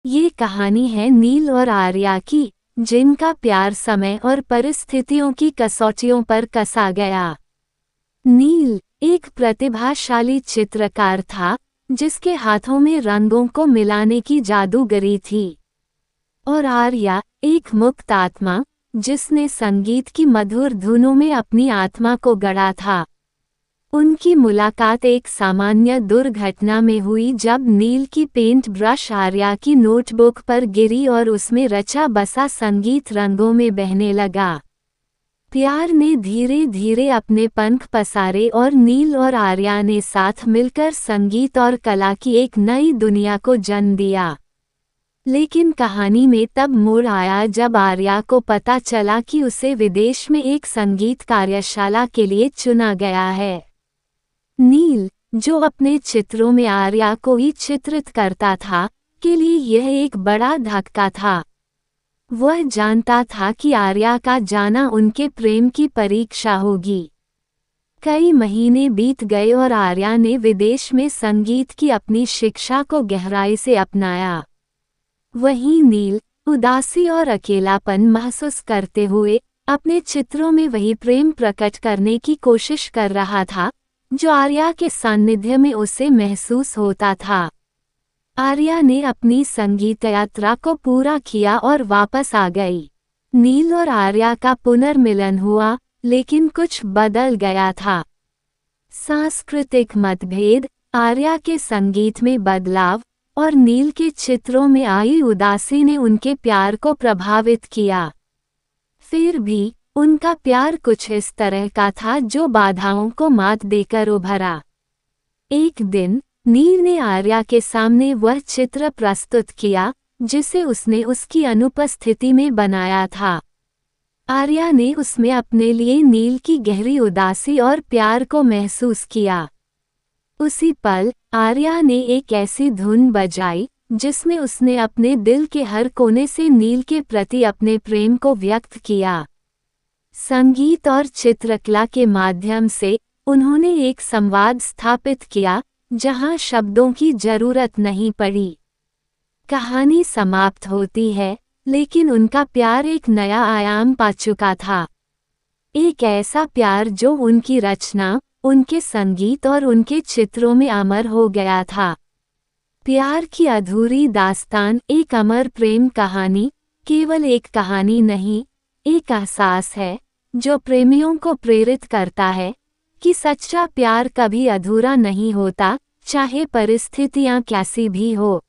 ये कहानी है नील और आर्या की, जिनका प्यार समय और परिस्थितियों की कसौटियों पर कसा गया। नील एक प्रतिभाशाली चित्रकार था, जिसके हाथों में रंगों को मिलाने की जादूगरी थी। और आर्या एक मुक्त आत्मा, जिसने संगीत की मधुर धुनों में अपनी आत्मा को गढ़ा था। उनकी मुलाकात एक सामान्य दुर्घटना में हुई, जब नील की पेंट ब्रश आर्या की नोटबुक पर गिरी और उसमें रचा बसा संगीत रंगों में बहने लगा। प्यार ने धीरे धीरे अपने पंख पसारे और नील और आर्या ने साथ मिलकर संगीत और कला की एक नई दुनिया को जन्म दिया। लेकिन कहानी में तब मोड़ आया जब आर्या को पता चला कि उसे विदेश में एक संगीत कार्यशाला के लिए चुना गया है। नील, जो अपने चित्रों में आर्या को ही चित्रित करता था, के लिए यह एक बड़ा धक्का था। वह जानता था कि आर्या का जाना उनके प्रेम की परीक्षा होगी। कई महीने बीत गए और आर्या ने विदेश में संगीत की अपनी शिक्षा को गहराई से अपनाया। वहीं नील, उदासी और अकेलापन महसूस करते हुए, अपने चित्रों में वही प्रेम प्रकट करने की कोशिश कर रहा था, जो आर्या के सान्निध्य में उसे महसूस होता था। आर्या ने अपनी संगीत यात्रा को पूरा किया और वापस आ गई। नील और आर्या का पुनर्मिलन हुआ, लेकिन कुछ बदल गया था। सांस्कृतिक मतभेद, आर्या के संगीत में बदलाव और नील के चित्रों में आई उदासी ने उनके प्यार को प्रभावित किया। फिर भी उनका प्यार कुछ इस तरह का था जो बाधाओं को मात देकर उभरा। एक दिन नील ने आर्या के सामने वह चित्र प्रस्तुत किया, जिसे उसने उसकी अनुपस्थिति में बनाया था। आर्या ने उसमें अपने लिए नील की गहरी उदासी और प्यार को महसूस किया। उसी पल आर्या ने एक ऐसी धुन बजाई, जिसमें उसने अपने दिल के हर कोने से नील के प्रति अपने प्रेम को व्यक्त किया। संगीत और चित्रकला के माध्यम से उन्होंने एक संवाद स्थापित किया, जहां शब्दों की जरूरत नहीं पड़ी। कहानी समाप्त होती है, लेकिन उनका प्यार एक नया आयाम पा चुका था। एक ऐसा प्यार जो उनकी रचना, उनके संगीत और उनके चित्रों में अमर हो गया था। प्यार की अधूरी दास्तान एक अमर प्रेम कहानी केवल एक कहानी नहीं, एक एहसास है जो प्रेमियों को प्रेरित करता है कि सच्चा प्यार कभी अधूरा नहीं होता, चाहे परिस्थितियां कैसी भी हो।